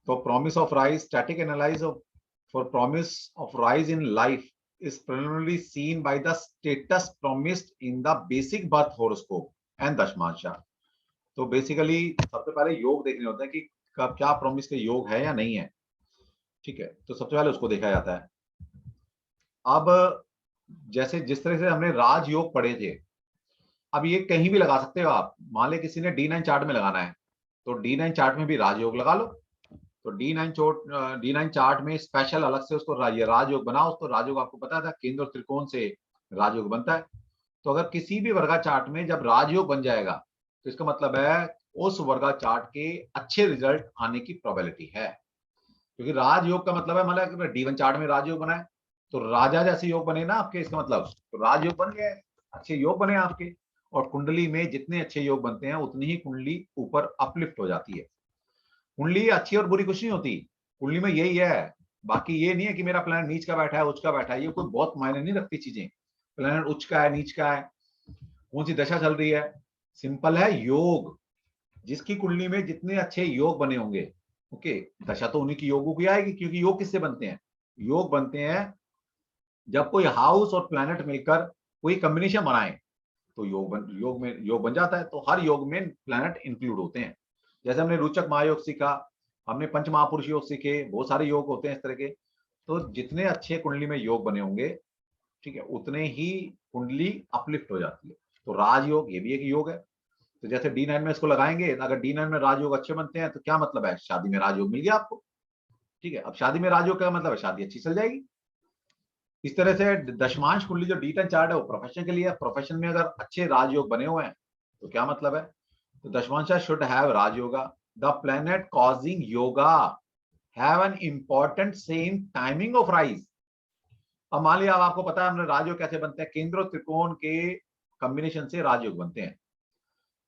तो promise of rise, static analysis for promise of rise in life is primarily seen by the status promised in the basic birth horoscope and दशमांशा। तो basically सबसे पहले योग देखने होते हैं कि कब क्या प्रॉमिस के योग है या नहीं है। ठीक है, तो सबसे पहले उसको देखा जाता है। अब जैसे जिस तरह से हमने राजयोग पढ़े थे, अब ये कहीं भी लगा सकते हो आप। मान ले किसी ने D9 चार्ट में लगाना है, तो D9 चार्ट में भी राजयोग लगा लो। तो D9 चार्ट में स्पेशल अलग से उसको ये राजयोग बनाओ। तो राजयोग आपको पता था केंद्र और त्रिकोण से राजयोग बनता है। तो अगर किसी भी वर्गा चार्ट में जब राजयोग बन जाएगा, तो इसका मतलब है उस वर्गा चार्ट के अच्छे रिजल्ट आने की प्रोबेबिलिटी है। क्योंकि राजयोग का मतलब है, मतलब D1 चार्ट में राजयोग बना है तो राजा जैसे योग बने ना आपके, इसका मतलब तो राजयोग बन गए, अच्छे योग बने आपके। और कुंडली में जितने अच्छे योग बनते हैं उतनी ही कुंडली ऊपर अपलिफ्ट हो जाती है। कुंडली अच्छी और बुरी कुछ नहीं होती, कुंडली में यही है। बाकी ये नहीं है कि मेरा प्लैनेट नीच का बैठा है उच्च का बैठा है, ये कोई बहुत मायने नहीं रखती चीजें। प्लैनेट उच्च का है नीच का है, कौन सी दशा चल रही है, सिंपल है योग। जिसकी कुंडली में जितने अच्छे योग बने होंगे, ओके, दशा तो उन्हीं की योगों की आएगी। क्योंकि योग किससे बनते हैं? योग बनते हैं जब कोई हाउस और प्लैनेट मिलकर कोई कॉम्बिनेशन बनाए, तो योग बन जाता है। तो हर योग में प्लैनेट इंक्लूड होते हैं। जैसे हमने रोचक महायोग सीखा, हमने पंच महापुरुष योग सीखे, बहुत सारे योग होते हैं इस तरह के। तो जितने अच्छे कुंडली में योग बने होंगे, ठीक है, उतने ही कुंडली अपलिफ्ट हो जाती है। तो राजयोग ये भी एक योग है। तो जैसे D9 में इसको लगाएंगे, अगर D9 में राजयोग अच्छे बनते हैं तो क्या मतलब है? शादी में राजयोग मिल गया आपको। ठीक है, अब शादी में राजयोग का मतलब है शादी अच्छी चल जाएगी। इस तरह से दशमांश कुंडली जो D10 चार्ट है वो प्रोफेशन के लिए है। प्रोफेशन में अगर अच्छे राजयोग बने हुए हैं तो क्या मतलब है? तो dashamsha should have rajyoga. The planet causing yoga have an important same timing of rise. अब मान लिया, अब आपको पता है हमने राजयोग कैसे बनते हैं, केंद्र और त्रिकोण के कॉम्बिनेशन से राजयोग बनते हैं।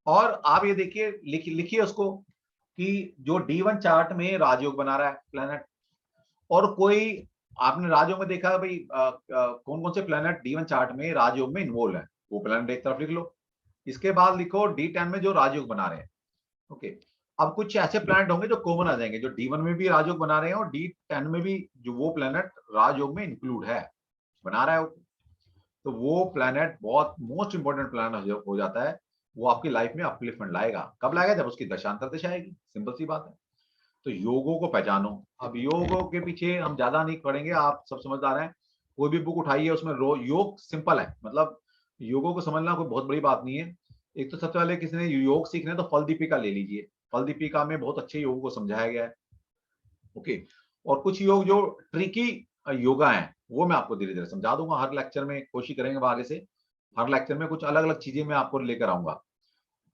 और आप ये देखिए, लिखिए उसको कि जो D1 चार्ट में राजयोग बना रहा है प्लैनेट, और कोई आपने राजयोग में देखा भाई कौन कौन से प्लैनेट D1 चार्ट में राजयोग में इन्वॉल्व है, वो प्लैनेट एक तरफ लिख लो। इसके बाद लिखो D10 में जो राजयोग बना रहे हैं। ओके, अब कुछ ऐसे प्लैनेट होंगे जो कॉमन आ जाएंगे, जो D1 में भी राजयोग बना रहे हैं और D10 में भी जो वो प्लैनेट राजयोग में इंक्लूड है, बना रहा है। तो वो प्लैनेट बहुत मोस्ट इंपोर्टेंट प्लैनेट हो जाता है। वो आपकी लाइफ में अपलिफ्टमेंट लाएगा। कब लाएगा? जब उसकी दशांतर दशा आएगी। सिंपल सी बात है। तो योगों को पहचानो। अब योगों के पीछे हम ज्यादा नहीं पढ़ेंगे, आप सब समझदार हैं। कोई भी बुक उठाइए, उसमें योग सिंपल है, मतलब योगों को समझना कोई बहुत बड़ी बात नहीं है। एक तो सबसे पहले किसी ने योग सीखना है तो फल दीपिका ले लीजिए। फल दीपिका में बहुत अच्छे योगों को समझाया गया है। ओके, और कुछ योग जो ट्रिकी योगा है वो मैं आपको धीरे धीरे समझा दूंगा। हर लेक्चर में कोशिश करेंगे आगे से, हर लेक्चर में कुछ अलग अलग चीजें मैं आपको लेकर आऊंगा।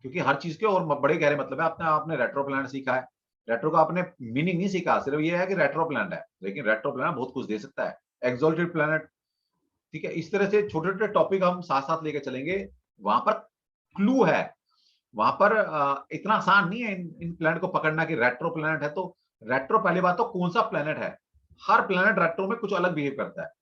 क्योंकि हर चीज के और बड़े गहरे मतलब है। आपने रेट्रो प्लैनेट सीखा है, रेट्रो का आपने मीनिंग नहीं सीखा, सिर्फ ये है कि रेट्रो प्लैनेट है, लेकिन रेट्रो प्लैनेट बहुत कुछ दे सकता है। एक्सोल्टेड प्लैनेट, ठीक है, इस तरह से छोटे छोटे टॉपिक हम साथ साथ लेकर चलेंगे। वहां पर क्लू है, वहां पर इतना आसान नहीं है इन प्लैनेट को पकड़ना कि रेट्रो प्लैनेट है तो रेट्रो। पहली बात तो कौन सा प्लैनेट है, हर प्लैनेट रेट्रो में कुछ अलग बिहेव करता है।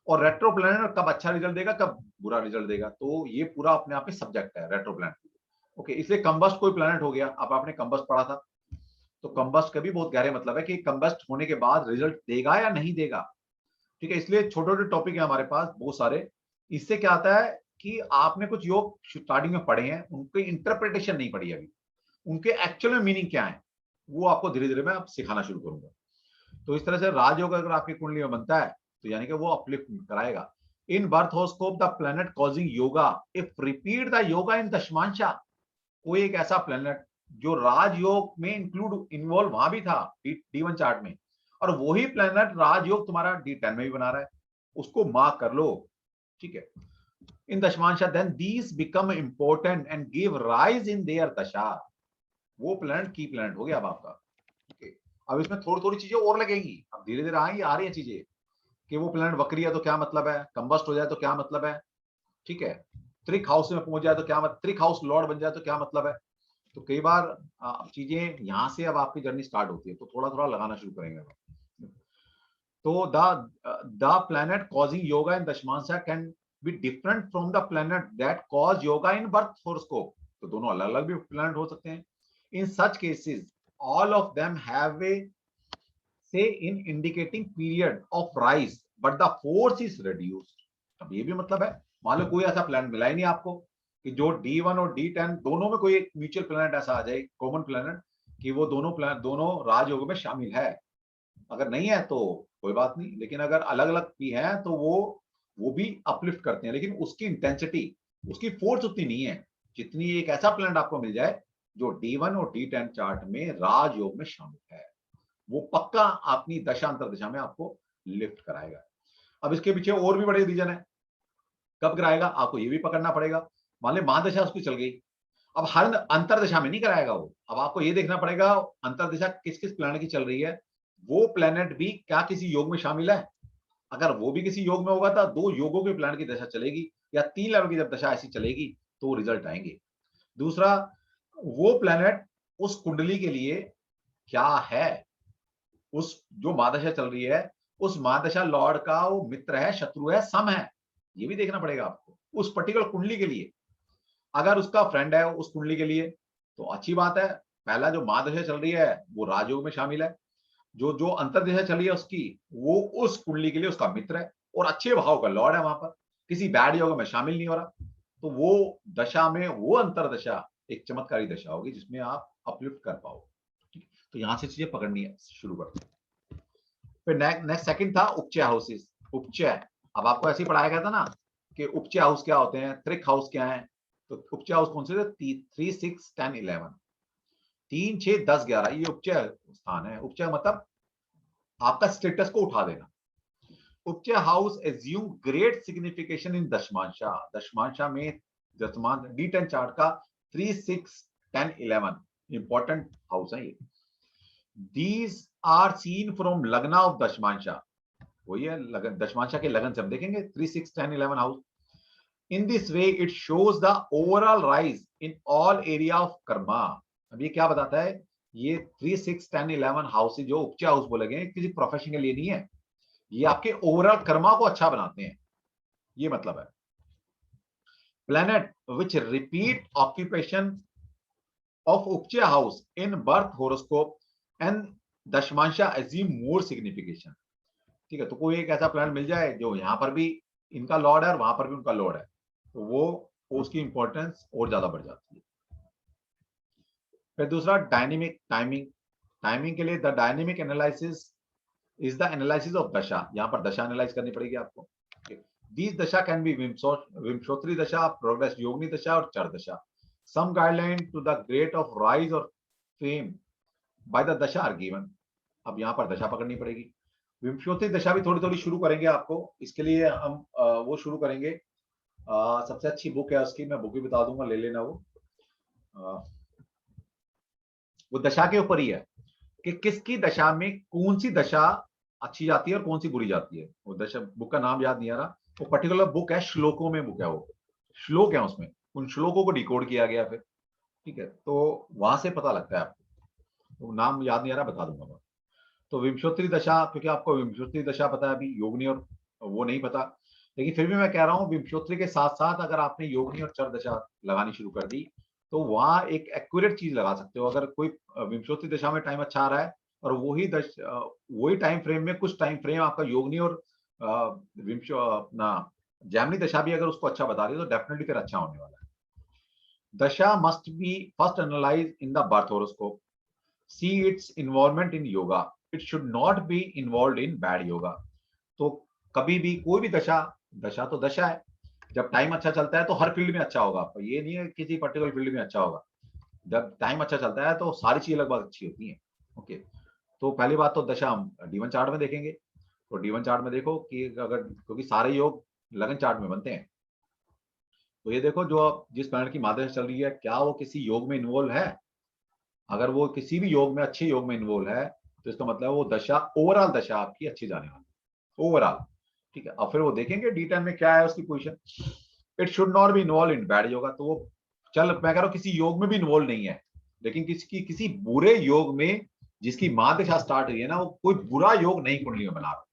और रेट्रो प्लैनेट कब अच्छा रिजल्ट देगा, कब बुरा रिजल्ट देगा, तो ये पूरा अपने आप में सब्जेक्ट है रेट्रो प्लैनेट। ओके, इसलिए कंबस्ट कोई प्लैनेट हो गया, अब आपने कंबस्ट पढ़ा था, तो कंबस्ट का भी बहुत गहरे मतलब है कि कंबस्ट होने के बाद रिजल्ट देगा या नहीं देगा। ठीक है, इसलिए छोटे छोटे टॉपिक है हमारे पास बहुत सारे। इससे क्या आता है कि आपने कुछ योग स्टार्टिंग में पढ़े हैं, उनकी इंटरप्रिटेशन नहीं पढ़ी अभी, उनके एक्चुअल में मीनिंग क्या है वो आपको धीरे धीरे मैं सिखाना शुरू करूंगा। तो इस तरह से राजयोग अगर आपकी कुंडली में बनता है तो यानी कि वो अपलिफ्ट कराएगा। In birth horoscope the planet causing yoga if repeat the yoga in dashamsha. कोई एक ऐसा प्लैनेट जो राजयोग में इन्वॉल्व वहां भी था D1 चार्ट में, और वही प्लैनेट राजयोग तुम्हारा D10 में भी बना रहा है, उसको मार्क कर लो। ठीक है, in dashamsha then these become important and give rise in their dasha. वो प्लैनेट की प्लैनेट हो गया अब आपका। ओके, अब इसमें थोड़ी थोड़ी चीजें और लगेंगी, अब धीरे धीरे आएंगी, आ रही हैं चीजें कि वो प्लैनेट वक्री है तो क्या मतलब है, कंबस्ट हो जाए तो क्या मतलब है, ठीक है, त्रिक हाउस में पहुंच जाए तो क्या मतलब, त्रिक हाउस लॉर्ड बन जाए तो क्या मतलब है। तो कई बार चीजें यहाँ से अब आपकी जर्नी स्टार्ट होती है, तो थोड़ा थोड़ा लगाना शुरू करेंगे। तो the planet causing yoga in dashamsha can be different from the planet that cause yoga in birth horoscope. तो दोनों अलग अलग भी प्लैनेट हो सकते हैं। In such cases all of them have a say in indicating period of rise but the force is reduced. अब ये भी मतलब है, मान लो कोई ऐसा प्लैनेट मिला ही नहीं आपको कि जो D1 और D10 दोनों में कोई एक म्यूचुअल प्लैनेट ऐसा आ जाए, कॉमन प्लैनेट, कि वो दोनों राजयोग में शामिल है। अगर नहीं है तो कोई बात नहीं, लेकिन अगर अलग अलग भी है तो वो भी अपलिफ्ट करते हैं, लेकिन उसकी इंटेंसिटी, उसकी फोर्स उतनी नहीं है जितनी एक ऐसा प्लैनेट आपको मिल जाए जो D1 और D10 चार्ट में राजयोग में शामिल है। वो पक्का अपनी दशा अंतर दिशा में आपको लिफ्ट कराएगा। अब इसके पीछे और भी बड़े रीजन है, कब कराएगा आपको ये भी पकड़ना पड़ेगा। मान ले महादशा उसकी चल गई, अब हर अंतर दिशा में नहीं कराएगा वो, अब आपको ये देखना पड़ेगा अंतर दिशा किस किस प्लैनेट की चल रही है, वो प्लैनेट भी क्या किसी योग में शामिल है। अगर वो भी किसी योग में होगा तो 2 योगों के प्लैनेट की दशा चलेगी, या 3 लेवल की जब दशा ऐसी चलेगी तो रिजल्ट आएंगे। दूसरा, वो प्लैनेट उस कुंडली के लिए क्या है, उस जो महादशा चल रही है उस महादशा लॉर्ड का वो मित्र है, शत्रु है, सम है, ये भी देखना पड़ेगा आपको उस पर्टिकुलर कुंडली के लिए। अगर उसका फ्रेंड है उस कुंडली के लिए तो अच्छी बात है, पहला जो महादशा चल रही है वो राजयोग में शामिल है, जो जो अंतर्दशा चली है उसकी वो उस कुंडली के लिए उसका मित्र है और अच्छे भाव का लॉर्ड है, वहां पर किसी बैड योग में शामिल नहीं हो रहा, तो वो दशा में वो अंतरदशा एक चमत्कारी दशा होगी जिसमें आप अपलिफ्ट कर पाओगे। तो यहां से चीजें पकड़नी है, शुरू करते हैं। फिर नेक्स्ट सेकंड था उपचय हाउसेस। उपचय, अब आपको ऐसे ही पढ़ाया गया था ना कि उपचय हाउस क्या होते हैं, त्रिक हाउस क्या है। तो उपचय हाउस कौन से थे, 3, 6, 10, 11, 3, 6, 10, 11, ये उपचय स्थान है। उपचय मतलब आपका स्टेटस को उठा देना। उपचय हाउस एज्यूम ग्रेट सिग्निफिकेशन इन दशमांशा, दशमांशा में दशमांश D10 चार्ट का 3, 6, 10, 11 इंपॉर्टेंट हाउस है ये। These are seen from लग्ना ऑफ दशमांशा, वही है लगन, दशमांशा के लगन से हम देखेंगे 3, 6, 10, 11 house. In this way it shows the overall rise in all area of karma। अब ये क्या बताता है, ये 3, 6, 10, 11 हाउस जो उपचय हाउस बोले गए किसी प्रोफेशन के लिए नहीं है, ये आपके ओवरऑल कर्मा को अच्छा बनाते हैं, ये मतलब है। Planet which repeat occupation of upachaya house in birth horoscope and dashamsha assume more signification. ठीक है, तो कोई एक ऐसा प्लैनेट मिल जाए जो यहाँ पर भी इनका लॉर्ड है और वहां पर भी उनका लॉर्ड है, तो वो उसकी इंपॉर्टेंस और ज्यादा बढ़ जाती है। फिर दूसरा डायनेमिक टाइमिंग। टाइमिंग के लिए the dynamic analysis is the analysis of दशा, यहाँ पर दशा एनालाइज करनी पड़ेगी आपको। These दशा कैन बी विंशोत्तरी दशा, प्रोग्रेस योगिनी दशा और चर दशा। Some guideline to the great of rise और fame by the dasha are given. अब यहाँ पर दशा पकड़नी पड़ेगी। विंशोत्तरी दशा भी थोड़ी थोड़ी शुरू करेंगे आपको, इसके लिए हम वो शुरू करेंगे, सबसे अच्छी बुक है उसकी, मैं बुक भी बता दूंगा, ले लेना वो दशा के ऊपर ही है कि किसकी दशा में कौन सी दशा अच्छी जाती है और कौन सी बुरी जाती है। वो दशा बुक का नाम याद नहीं आ रहा, वो पर्टिकुलर बुक है, श्लोकों में बुक है, वो श्लोक है उसमें, उन श्लोकों को डिकोड किया गया फिर। ठीक है, तो वहां से पता लगता है आपको, तो नाम याद नहीं आ रहा, बता दूंगा मैं। तो विंशोत्तरी दशा, क्योंकि आपको विंशोत्तरी दशा पता है, अभी योगिनी और वो नहीं पता, लेकिन फिर भी मैं कह रहा हूँ विंशोत्तरी के साथ साथ अगर आपने योगिनी और चर दशा लगानी शुरू कर दी तो वहां एक एक्यूरेट चीज लगा सकते हो। अगर कोई विंशोत्तरी दशा में टाइम अच्छा आ रहा है और वही टाइम फ्रेम में कुछ टाइम फ्रेम आपका योगिनी और विंशो अपना जैमिनी दशा भी अगर उसको अच्छा बता रही है तो डेफिनेटली फिर अच्छा होने वाला है। दशा must be first analyse in the birth horoscope, see it's involvement in yoga, it should not be involve in bad yoga. तो कभी भी कोई भी दशा, दशा तो दशा है, जब टाइम अच्छा चलता है तो हर फील्ड में अच्छा होगा आपका, ये नहीं है किसी पर्टिकुलर फील्ड में अच्छा होगा। जब टाइम अच्छा चलता है तो सारी चीजें लगभग अच्छी होती हैं। ओके, तो पहली बात तो दशा हम D1 चार्ट में देखेंगे। तो D1 चार्ट में देखो कि अगर, क्योंकि सारे योग लगन चार्ट में बनते हैं, तो ये देखो जो जिस प्लैनेट की महादशा चल रही है क्या वो किसी योग में इन्वॉल्व है। अगर वो किसी भी योग में, अच्छे योग में इन्वॉल्व है तो इसका मतलब वो दशा, ओवरऑल दशा आपकी अच्छी जाने वाली, ओवरऑल। ठीक है, अब फिर वो देखेंगे D10 में क्या है उसकी position. It should not be involve in bad yoga, तो वो चल, मैं कह रहा हूँ किसी योग में भी इन्वॉल्व नहीं है, लेकिन किसी बुरे योग में जिसकी महादशा स्टार्ट हुई है ना, वो कोई बुरा योग नहीं कुंडली में बना रहा।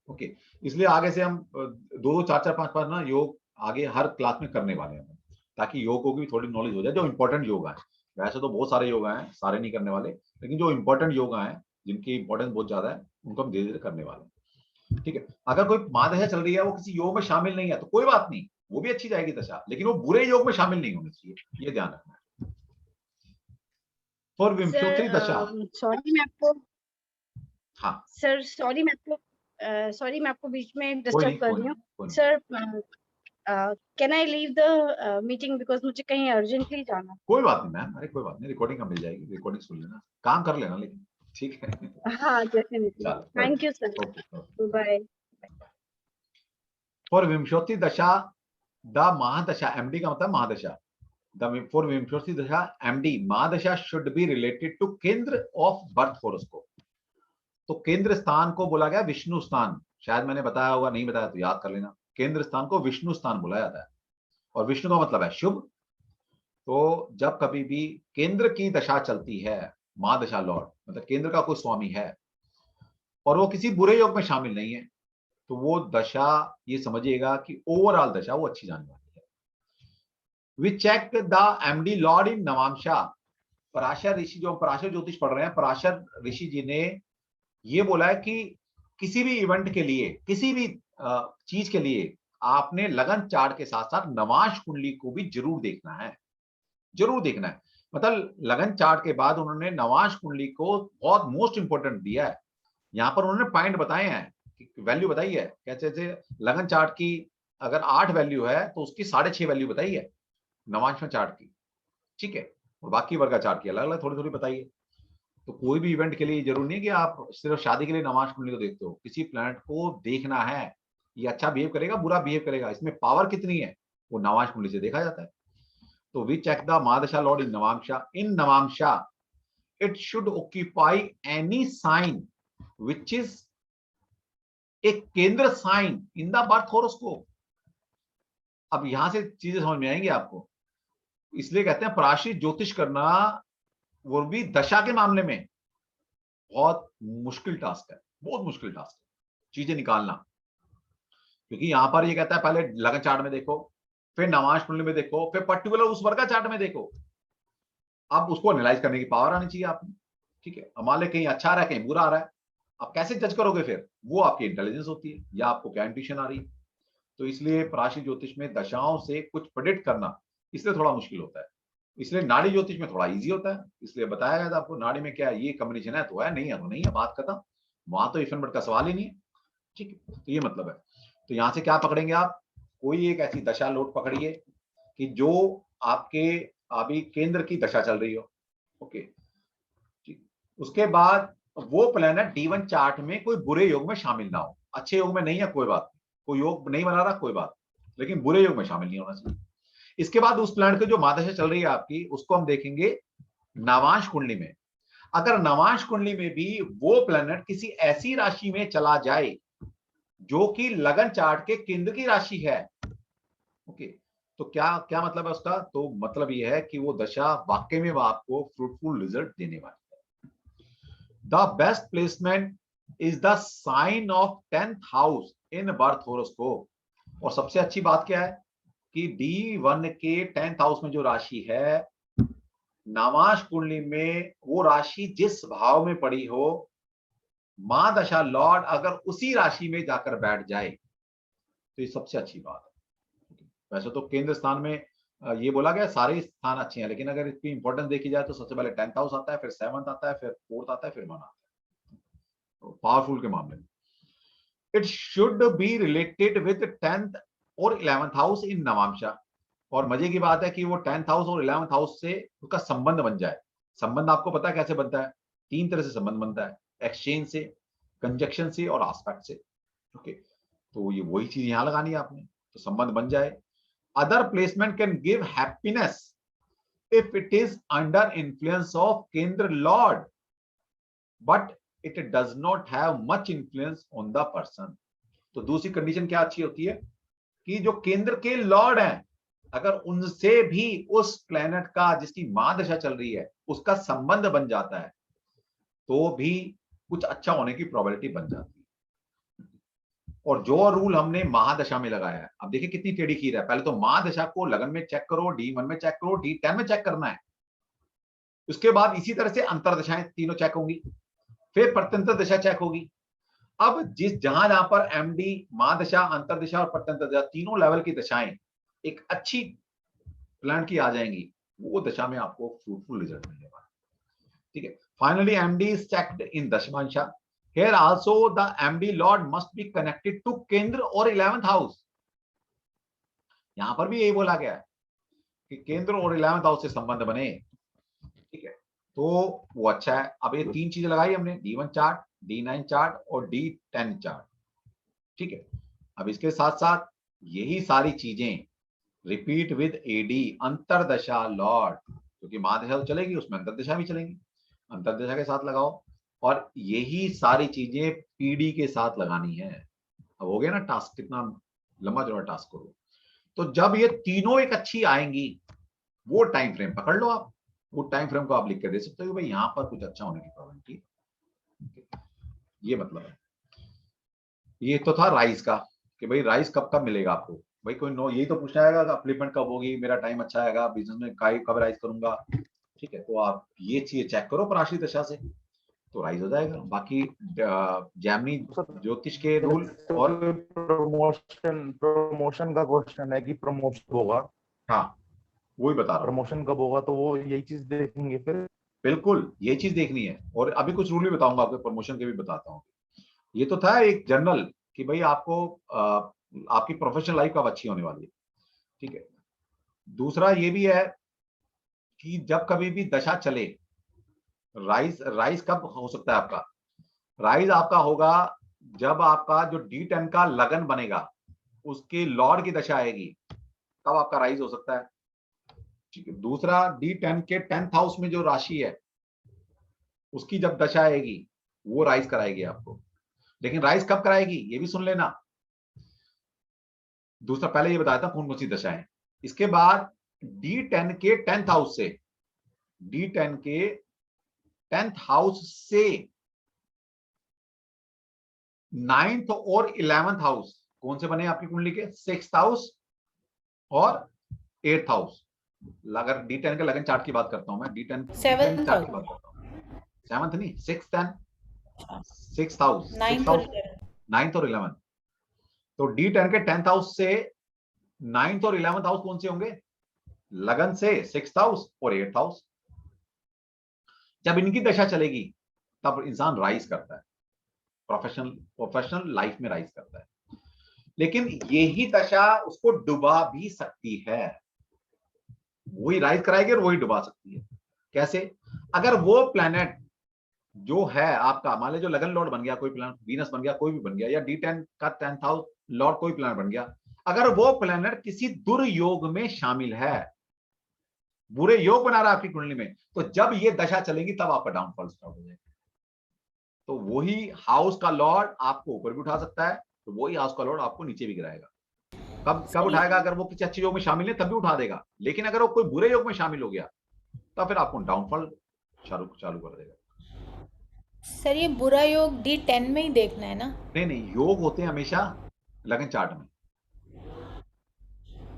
ओके, इसलिए आगे से हम 2, 4, 4, 5 ना योग आगे हर क्लास में करने वाले हैं, ताकि योग को भी थोड़ी नॉलेज हो जाए, जो इंपॉर्टेंट योगा है। वैसे तो बहुत सारे योगा हैं, सारे नहीं करने वाले, लेकिन जो इंपॉर्टेंट योगा हैं जिनकी इंपॉर्टेंस बहुत ज्यादा है, उनको हम धीरे धीरे करने वाले हैं। ठीक है, अगर कोई महादशा चल रही है, वो किसी योग में शामिल नहीं है, तो कोई बात नहीं, वो भी अच्छी जाएगी दशा, लेकिन वो बुरे योग में शामिल नहीं होनी चाहिए, ये ध्यान रखना है। फॉर विंशोत्तरी दशा, सॉरी मैं आपको हाँ सर सॉरी मैं आपको बीच में कोई डिस्टर्ब नहीं, कर कोई रही नहीं, हूँ कोई नहीं, sir. Can I leave the meeting because मुझे कहीं अर्जेंटली जाना है। कोई बात नहीं मैम, अरे कोई बात नहीं, रिकॉर्डिंग का मिल जाएगी, रिकॉर्डिंग सुन लेना, काम कर लेना लेकिन, ठीक है। हाँ डेफिनेटली, चलो कोई थैंक नहीं, you sir, okay okay. Bye. For Vimshottari dasha the महादशा, MD का मतलब महादशा, the for Vimshottari dasha MD mahadasha should be related to kendra of birth horoscope. तो केंद्र स्थान को बोला गया विष्णु स्थान, शायद मैंने बताया होगा, नहीं बताया तो याद कर लेना, केंद्र स्थान को विष्णु स्थान बोला जाता है, और विष्णु का मतलब है शुभ। तो जब कभी भी केंद्र की दशा चलती है, महादशा लॉर्ड मतलब केंद्र का कोई स्वामी है, और वो किसी बुरे योग में शामिल नहीं है, तो वो दशा ये समझिएगा कि ओवरऑल दशा वो अच्छी जाने वाली है। We check the MD lord in navamsha. Parashar ऋषि, जो पराशर ज्योतिष पढ़ रहे हैं, पराशर ऋषि जी ने ये बोला है कि किसी भी इवेंट के लिए, किसी भी चीज के लिए आपने लगन चार्ट के साथ साथ नवांश कुंडली को भी जरूर देखना है, जरूर देखना है। मतलब लगन चार्ट के बाद उन्होंने नवांश कुंडली को बहुत मोस्ट इंपोर्टेंट दिया है। यहाँ पर उन्होंने पॉइंट बताए हैं, वैल्यू बताई है, कैसे जैसे लगन चार्ट की अगर 8 वैल्यू है तो उसकी 6.5 वैल्यू बताई है नवांश में चार्ट की, ठीक है, और बाकी वर्ग चार्ट की अलग अलग थोड़ी थोड़ी बताई है। तो कोई भी इवेंट के लिए जरूरी नहीं कि आप सिर्फ शादी के लिए नवांश कुंडली को देखते हो, किसी प्लैनेट को देखना है, ये अच्छा बिहेव करेगा, बुरा बिहेव करेगा, इसमें पावर कितनी है, वो नवांश कुंडली से देखा जाता है। तो we check the mahadasha lord in navamsha it should occupy any sign which is एक kendra sign in the birth horoscope. अब यहां से चीजें समझ में आएंगी आपको, इसलिए कहते हैं पराश्रित ज्योतिष करना वो भी दशा के मामले में बहुत मुश्किल टास्क है, बहुत मुश्किल टास्क है चीजें निकालना। क्योंकि यहां पर ये कहता है पहले लगन चार्ट में देखो, फिर नवांश कुंडली में देखो, फिर पर्टिकुलर उस वर्ग का चार्ट में देखो। अब उसको एनालाइज करने की पावर आनी चाहिए आपने, ठीक है। मान ले कहीं अच्छा आ रहा है, कहीं बुरा आ रहा है, आप कैसे जज करोगे? फिर वो आपकी इंटेलिजेंस होती है, या आपको क्या इंट्यूशन आ रही है। तो इसलिए पराशर ज्योतिष में दशाओं से कुछ प्रेडिक्ट करना इसलिए थोड़ा मुश्किल होता है। इसलिए नाड़ी ज्योतिष में थोड़ा इजी होता है, इसलिए बताया गया था आपको नाड़ी में क्या है, ये कॉम्बिनेशन है तो है, नहीं है तो नहीं है, बात खत्म। वहां तो इफ एंड बट का सवाल ही नहीं है, ठीक है। तो ये मतलब है। तो यहां से क्या पकड़ेंगे आप? कोई एक ऐसी दशा लोट पकड़िए कि जो आपके अभी केंद्र की दशा चल रही हो, ओके, ठीक। उसके बाद वो प्लैनेट D1 चार्ट में कोई बुरे योग में शामिल ना हो, अच्छे योग में नहीं है कोई बात, कोई योग नहीं बना रहा कोई बात, लेकिन बुरे योग में शामिल नहीं होना चाहिए। इसके बाद उस प्लैनेट की जो महादशा चल रही है आपकी, उसको हम देखेंगे नवांश कुंडली में। अगर नवांश कुंडली में भी वो प्लैनेट किसी ऐसी राशि में चला जाए जो कि लगन चार्ट के केंद्र की राशि है, ओके, तो क्या क्या मतलब है उसका? तो मतलब ये है कि वो दशा वाकई में वो आपको फ्रूटफुल रिजल्ट देने वाली है। The best placement is the sign of 10th house in birth horoscope. और सबसे अच्छी बात क्या है कि D1 के 10th हाउस में जो राशि है, नवांश कुंडली में वो राशि जिस भाव में पड़ी हो, मां दशा लॉर्ड अगर उसी राशि में जाकर बैठ जाए तो ये सबसे अच्छी बात है। वैसे तो केंद्र स्थान में ये बोला गया सारे स्थान अच्छे हैं, लेकिन अगर इसकी इंपॉर्टेंस देखी जाए तो सबसे पहले 10th हाउस आता है, फिर 7th आता है, फिर 4th आता है, फिर 1 आता है। तो पावरफुल के मामले में it should be related with 10th और 11th हाउस इन नवांशा। और मजे की बात है कि वो 10th हाउस और 11th हाउस से उसका संबंध बन जाए। संबंध आपको पता है कैसे बनता है? 3 तरह से संबंध बनता है, एक्सचेंज से, कंजक्शन से और आस्पेक्ट से, ओके। तो ये वही चीज यहां लगानी है आपने, तो संबंध बन जाए। Other placement can give happiness if it is under influence of kendra lord, but it does not have much influence on the person. तो दूसरी कंडीशन क्या अच्छी होती है कि जो केंद्र के लॉर्ड हैं, अगर उनसे भी उस प्लेनेट का जिसकी मां दशा चल रही है उसका संबंध बन जाता है, तो भी कुछ अच्छा होने की प्रोबेबिलिटी बन जाती है। और जो रूल हमने महादशा में लगाया है, अब देखिए कितनी टेढ़ी खीर है। पहले तो महादशा को लगन में चेक करो, D1 में चेक करो, D10 में चेक करना है। उसके बाद इसी तरह से अंतरदशाएं तीनों चेक होंगी, फिर प्रत्यंतर दशा चेक होगी। अब जहां जहां पर एमडी, महादशा, अंतरदशा और प्रत्यंतर दशा तीनों लेवल की दशाएं एक अच्छी प्लान की आ जाएंगी, वो दशा में आपको फ्रूटफुल रिजल्ट मिलेगा। ठीक है। Finally MD is checked in dashamsha. Here also the MD lord must be connected to kendra और 11th हाउस। यहां पर भी यही बोला गया है कि केंद्र और 11th हाउस से संबंध बने। ठीक है, तो वो अच्छा है। अब ये तीन चीजें लगाई हमने, D1 चार्ट, D9 चार्ट और D10 चार्ट। ठीक है, अब इसके साथ साथ यही सारी चीजें रिपीट विद एडी, अंतरदशा लॉर्ड, क्योंकि महादशा तो चलेगी उसमें अंतरदशा भी चलेंगी, अंतरदशा के साथ लगाओ। और यही सारी चीजें पीडी के साथ लगानी है। अब हो गया ना टास्क, कितना लंबा चौड़ा टास्क करो। तो जब ये तीनों एक अच्छी आएंगी, वो टाइम फ्रेम पकड़ लो आप, वो टाइम फ्रेम को आप लिख कर दे सकते हो भाई यहां पर कुछ अच्छा होने की प्रोबेबिलिटी। ये मतलब है। ये तो था राइज का कि भाई राइज कब कब मिलेगा आपको। भाई कोई नो यही तो पूछना आएगा अपलिपमेंट कब होगी, मेरा टाइम अच्छा आएगा, बिजनेस में कब राइज करूंगा। ठीक है, तो आप ये चीज चेक करो पराशरी दशा से, तो राइज हो जाएगा। बाकी जैमिनी ज्योतिष के रूल और प्रमोशन का क्वेश्चन है कि प्रमोशन होगा, हाँ वही बता रहा हूँ, प्रमोशन कब होगा, तो वो यही चीज देखेंगे फिर। बिल्कुल ये चीज देखनी है। और अभी कुछ रूल भी बताऊंगा आपको, प्रमोशन के भी बताता हूँ। ये तो था एक जनरल कि भाई आपको आपकी प्रोफेशनल लाइफ कब अच्छी होने वाली है। ठीक है, दूसरा ये भी है कि जब कभी भी दशा चले, राइज राइज कब हो सकता है आपका, राइज आपका होगा जब आपका जो D10 का लगन बनेगा उसके लॉर्ड की दशा आएगी, तब आपका राइज हो सकता है। ठीक है, दूसरा D10 के 10th हाउस में जो राशि है उसकी जब दशा आएगी वो राइज कराएगी आपको। लेकिन राइज कब कराएगी ये भी सुन लेना। दूसरा पहले ये बताया था कौन कौन सी दशाएं। इसके बाद D10 के 10th हाउस से, D10 के 10th हाउस से 9th और 11th हाउस कौन से बने आपकी कुंडली के, 6th हाउस और 8th हाउस। अगर D10 के लगन चार्ट की बात करता हूं मैं, D10 चार्ट की बात करता हूं, 7th नहीं 6th and 6th house, 9th और 11th। तो D10 के 10th हाउस से 9th और 11th हाउस कौन से होंगे, लगन से 6th हाउस और 8th हाउस। जब इनकी दशा चलेगी तब इंसान राइज करता है, प्रोफेशनल लाइफ में राइज करता है। लेकिन यही दशा उसको डुबा भी सकती है, वही राइज कराएगी और वही डुबा सकती है। कैसे, अगर वो प्लैनेट जो है आपका, मान लीजिए जो लगन लॉर्ड बन गया, कोई प्लैनेट वीनस बन गया, कोई भी बन गया, या D10 का 10th हाउस लॉर्ड कोई प्लैनेट बन गया, अगर वो प्लैनेट किसी दुर्योग में शामिल है, बुरे योग बना रहा है आपकी कुंडली में, तो जब ये दशा चलेगी तब आपका डाउनफॉल स्टार्ट हो जाएगा। तो वही हाउस का लॉर्ड आपको ऊपर भी उठा सकता है, तो वही हाउस का लॉर्ड आपको नीचे भी गिराएगा। कब उठाएगा, अगर वो किसी अच्छे योग में शामिल है तब भी उठा देगा, लेकिन अगर वो कोई बुरे योग में शामिल हो गया तो फिर आपको डाउनफॉल चालू कर देगा। सर ये बुरा योग D10 में ही देखना है ना? नहीं, योग होते हैं हमेशा लगन चार्ट में।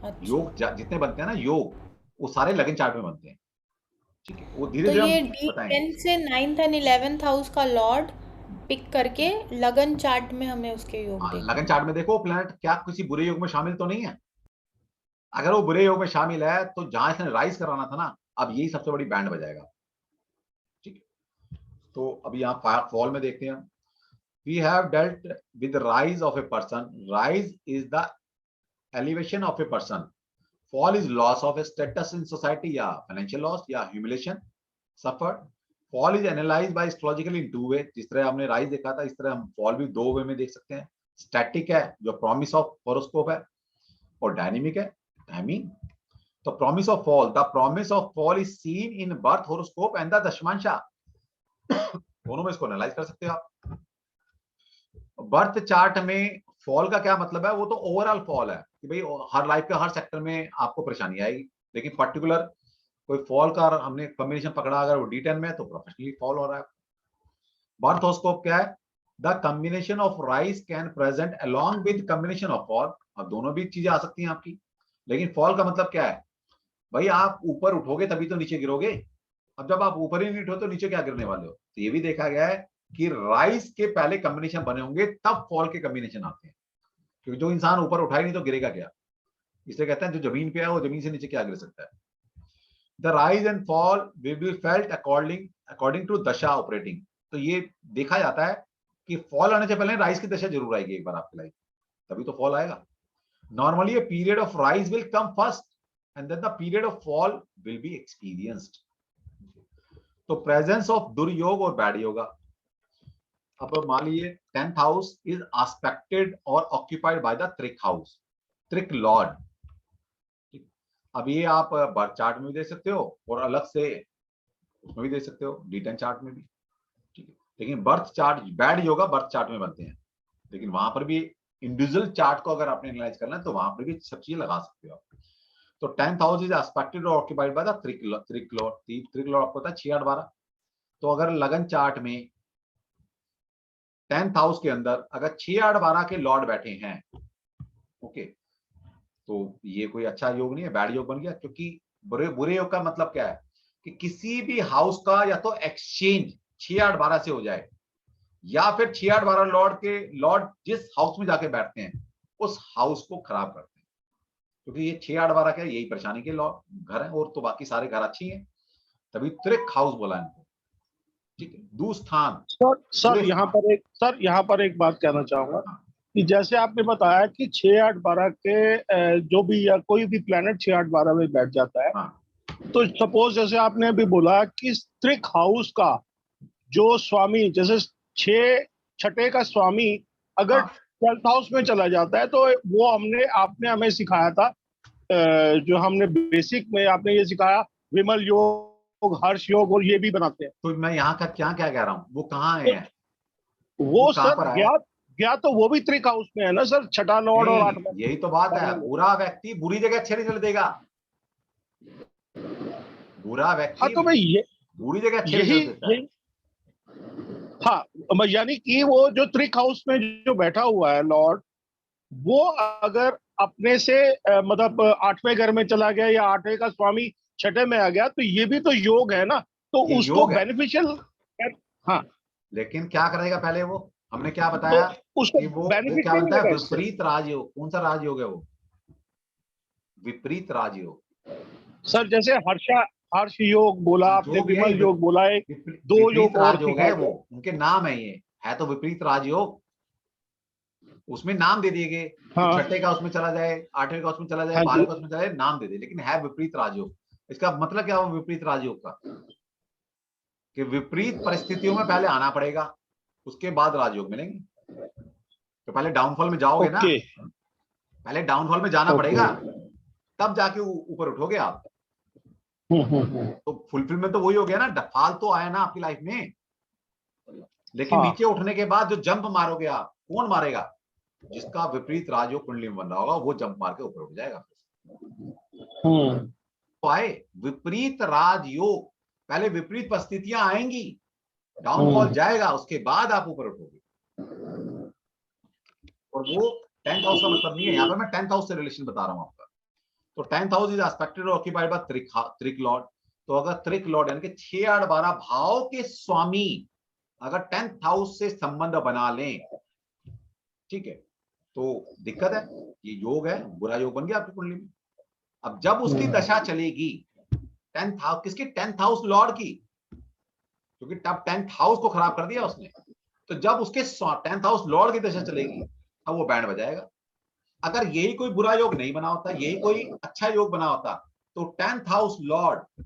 अच्छा। योग जितने बनते हैं ना योग, वो सारे लगन चार्ट में बनते हैं। ठीक है, वो धीरे तो धीरे ये हम बताएंगे। D10 से 9th एंड 11th हाउस का लॉर्ड पिक करके लगन चार्ट में हमें उसके योग देखना लगन चार्ट में देखो प्लैनेट क्या किसी बुरे योग में शामिल तो नहीं है। अगर वो बुरे योग में शामिल है तो जहां इसने राइज कराना था ना, अब यही सबसे बड़ी बैंड बजाएगा। ठीक है, तो अभी यहाँ फॉल में देखते हैं। We have dealt with the rise of a person. Rise is the elevation of a person. Fall is loss of a status in society, या financial loss या humiliation suffered. Fall is analyzed by astrologically in two way. जिस तरह हमने rise देखा था, इस तरह हम fall भी दो वे में देख सकते हैं। Static है जो promise of horoscope है, और dynamic है timing। तो promise of fall, the promise of fall is seen in birth horoscope and the दशमांशा। दोनों में इसको एनालाइज कर सकते हो आप। बर्थ चार्ट में फॉल का क्या मतलब है, वो तो ओवरऑल फॉल है कि भाई हर लाइफ के हर सेक्टर में आपको परेशानी आएगी, लेकिन पर्टिकुलर कोई फॉल का हमने कॉम्बिनेशन पकड़ा, अगर वो D10 में है तो प्रोफेशनली फॉल हो रहा है। बर्थ हॉरोस्कोप क्या है, the combination of rise can present along with combination of fall. अब दोनों भी चीजें आ सकती हैं आपकी, लेकिन फॉल का मतलब क्या है, भाई आप ऊपर उठोगे तभी तो नीचे गिरोगे। अब जब आप ऊपर ही नहीं उठो तो नीचे क्या गिरने वाले हो। तो ये भी देखा गया है कि राइज के पहले कॉम्बिनेशन बने होंगे तब फॉल के कॉम्बिनेशन आते हैं, क्योंकि जो इंसान ऊपर उठाए नहीं तो गिरेगा क्या, इसलिए कहते हैं जो जमीन पे है वो जमीन से नीचे क्या गिर सकता है। The rise and fall will be felt according to dasha operating. तो ये देखा जाता है कि फॉल आने से पहले राइज की दशा जरूर आएगी एक बार आपकी लाइफ, तभी तो फॉल आएगा। Normally a period of rise will come first and then the period of fall will be experienced. तो प्रेजेंस ऑफ दुर्योग और बैड योगा। अब मान लीजिए 10th हाउस इज एस्पेक्टेड और ऑक्यूपाइड बाय द त्रिक हाउस, त्रिक लॉर्ड। अब ये आप बर्थ चार्ट में भी देख सकते हो और अलग से उसमें भी देख सकते हो, D10 चार्ट में भी, ठीक है। लेकिन birth chart, bad yoga birth chart में बनते हैं, लेकिन वहां पर भी इंडिविजुअल चार्ट को अगर आपने एनालाइज करना है तो वहां पर भी सब चीजें लगा सकते हो आप। तो 10th हाउस इज एस्पेक्टेड और ऑक्यूपाइड बाय द त्रिक लॉर्ड। त्रिक लॉर्ड आपको पता है 6 8 12। तो अगर लगन चार्ट में 10th हाउस के अंदर अगर 6 8 12 के लॉर्ड बैठे हैं, ओके, तो ये कोई अच्छा योग नहीं है, बैड योग बन गया। क्योंकि बुरे योग का मतलब क्या है कि किसी भी हाउस का या तो एक्सचेंज 6 8 12 से हो जाए, या फिर 6 8 12 लॉर्ड जिस हाउस में जाके बैठते हैं उस हाउस को खराब करते हैं। क्योंकि ये 6 8 12 क्या, यही परेशानी के लॉर्ड घर है, और तो बाकी सारे घर अच्छी हैं, तभी त्रिक हाउस बोला इनको, ठीक है। दूस्थान सर यहाँ पर एक बात कहना चाहूंगा कि जैसे आपने बताया कि 6 8 12 के जो भी या कोई भी प्लेनेट 6 8 12 में बैठ जाता है, तो सपोज जैसे आपने अभी बोला कि त्रिक हाउस का जो स्वामी, जैसे 6 का स्वामी अगर 12th हाउस में चला जाता है, तो वो आपने हमें सिखाया था, जो हमने बेसिक में आपने ये सिखाया, विमल योग, हर्ष योग, और ये भी बनाते हैं। तो मैं यहाँ का क्या कह रहा हूँ, वो कहाँ है? वो सर गया तो वो भी त्रिक हाउस में है ना सर, 6ठा लॉर्ड और 8वां। यही तो बात है, बुरा व्यक्ति बुरी जगह अच्छे रिजल्ट देगा, बुरा व्यक्ति हाँ, तो मैं बुरी जगह अच्छे रिजल्ट देता है। हाँ, यानी कि वो जो त्रिक हाउस में जो बैठा हुआ है लॉर्ड, वो अगर अपने से मतलब 8वें घर में चला गया या 8वें का स्वामी 6ठे में आ गया, तो ये भी तो योग है ना, तो उसको बेनिफिशियल। हाँ, लेकिन क्या करेगा पहले वो, हमने क्या बताया तो उसको कि वो बेनिफिट क्या नहीं बनता है, मिलेगा इससे। विपरीत राजयोग। कौन सा राजयोग है वो? विपरीत राजयोग। सर जैसे हर्ष योग बोला आपने, विमल योग बोला, एक दो विपरीत योग और राजयोग है वो, उनके नाम है, ये है तो विपरीत राजयोग, उसमें नाम दे दिए गए। हाँ, 6ठे का उसमें चला जाए, 8वें का उसमें चला जाए, 12वें का उसमें चला जाए, नाम दे दे, लेकिन है विपरीत राजयोग। इसका मतलब क्या हुआ विपरीत राजयोग का, कि विपरीत परिस्थितियों में पहले आना पड़ेगा, उसके बाद राजयोग मिलेंगे। तो पहले डाउनफॉल में जाओगे ना, पहले डाउनफॉल में जाना पड़ेगा, तब जाके ऊपर उठोगे आप। तो फुलफिलमेंट तो वही हो गया ना, फॉल तो आया ना आपकी लाइफ में, लेकिन नीचे उठने के बाद जो जंप मारोगे आप, कौन मारेगा? जिसका विपरीत राजयोग कुंडली में बन रहा होगा, वो जंप मार के ऊपर उठ जाएगा। तो आए विपरीत राजयोग, पहले विपरीत परिस्थितियां आएंगी, डाउनफॉल जाएगा, उसके बाद आप ऊपर उठोगे। और वो 10th हाउस का मतलब नहीं है, यहाँ पर मैं 10th हाउस से रिलेशन बता रहा हूँ आपका। तो 10th हाउस इज एस्पेक्टेड और ऑक्यूपाइड बाय त्रिक लॉर्ड। तो अगर त्रिक लॉर्ड यानी कि 6 8 12 भाव के स्वामी अगर 10th हाउस से संबंध बना लें, ठीक है, तो दिक्कत है, ये योग है, बुरा योग बन गया आपकी कुंडली में। अब जब उसकी दशा चलेगी 10th हाउस, किसकी? 10th हाउस लॉर्ड की, क्योंकि तब 10th हाउस को खराब कर दिया उसने। तो जब उसके 10th हाउस लॉर्ड की दशा चलेगी, अब वो बैंड बजाएगा। अगर यही कोई बुरा योग नहीं बना होता, यही कोई अच्छा योग बना होता, तो 10th हाउस लॉर्ड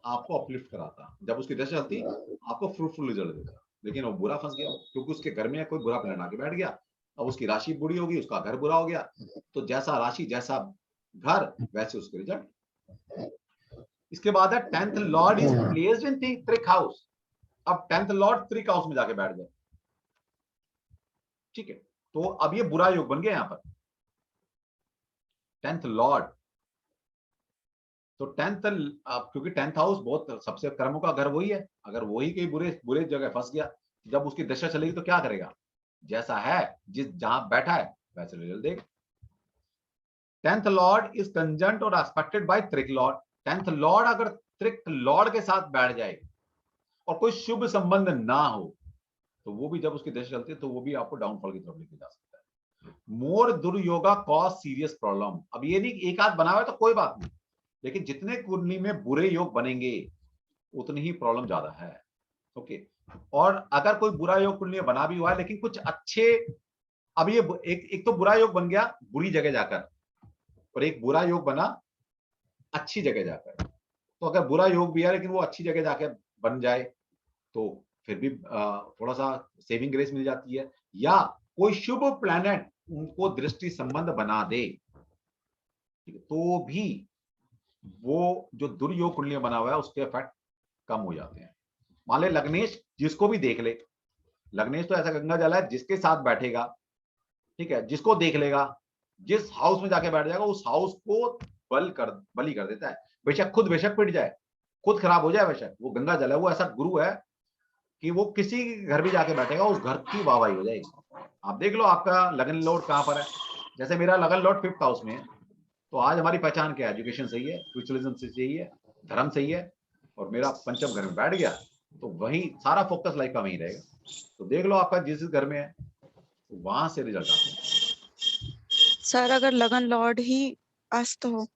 आपको अपलिफ्ट कराता, जब उसकी दशा चलती आपको फ्रूटफुल रिजल्ट देता। लेकिन वो बुरा फंस गया, क्योंकि उसके घर में कोई बुरा प्लान आके बैठ गया। अब उसकी राशि बुरी होगी, उसका घर बुरा हो गया, तो जैसा राशि जैसा घर वैसे उसके रिजल्ट। इसके बाद है 10th Lord is placed in trik house. अब 10th लॉर्ड त्रिक हाउस में जाके बैठ जाए, ठीक है, तो अब ये बुरा योग बन गया यहाँ पर 10th लॉर्ड। तो 10th, क्योंकि 10th हाउस बहुत सबसे कर्मों का घर वही है, अगर वही कहीं बुरे जगह फंस गया, जब उसकी दशा चलेगी तो क्या करेगा? जैसा है, जहां बैठा है वैसे रिजल्ट देगा। 10th लॉर्ड इज कंजंक्ट और एस्पेक्टेड बाय त्रिक लॉर्ड। 10th लॉर्ड अगर त्रिक लॉर्ड के साथ बैठ जाए और कोई शुभ संबंध ना हो, तो वो भी जब उसकी दशा चलती है तो वो भी आपको डाउनफॉल की तरफ लेके जा सकता है। मोर दुर्योगा कॉज सीरियस प्रॉब्लम। अब ये नहीं एक आध बना हुआ है तो कोई बात नहीं, लेकिन जितने कुंडली में बुरे योग बनेंगे उतनी ही प्रॉब्लम ज्यादा है। ओके, और अगर कोई बुरा योग कुंडली में बना भी हुआ है लेकिन कुछ अच्छे, अब ये एक तो बुरा योग बन गया बुरी जगह जाकर, और एक बुरा योग बना अच्छी जगह जाकर। तो अगर बुरा योग भी है लेकिन वो अच्छी जगह जाकर बन जाए तो फिर भी थोड़ा सा सेविंग ग्रेस मिल जाती है, या कोई शुभ प्लैनेट उनको दृष्टि संबंध बना दे तो भी वो जो दुर्योग कुंडली में बना हुआ है उसके इफेक्ट कम हो जाते हैं। मान ले लग्नेश जिसको भी देख ले, लग्नेश तो ऐसा गंगा जल है जिसके साथ बैठेगा, ठीक है, जिसको देख लेगा, जिस हाउस में जाके बैठ जाएगा उस हाउस को बली कर देता है। बेशक पिट जाए, खुद खराब हो जाए, बेशक वो गंगा जल है, वो ऐसा गुरु है कि वो किसी घर भी जाके बैठेगा उस घर की वाहवाही हो जाएगी। आप देख लो आपका लगन लॉर्ड कहां पर है। जैसे मेरा लगन लॉर्ड 5th हाउस में है, तो आज हमारी पहचान क्या है? एजुकेशन सही है, स्पिरिचुअलिज्म से सही है, धर्म सही है, और मेरा पंचम घर में बैठ गया तो वही सारा फोकस लाइफ का वहीं रहेगा। तो देख लो आपका जिस घर में है तो वहां से रिजल्ट आते हैं। सर अगर लगन लॉर्ड ही अस्त हो,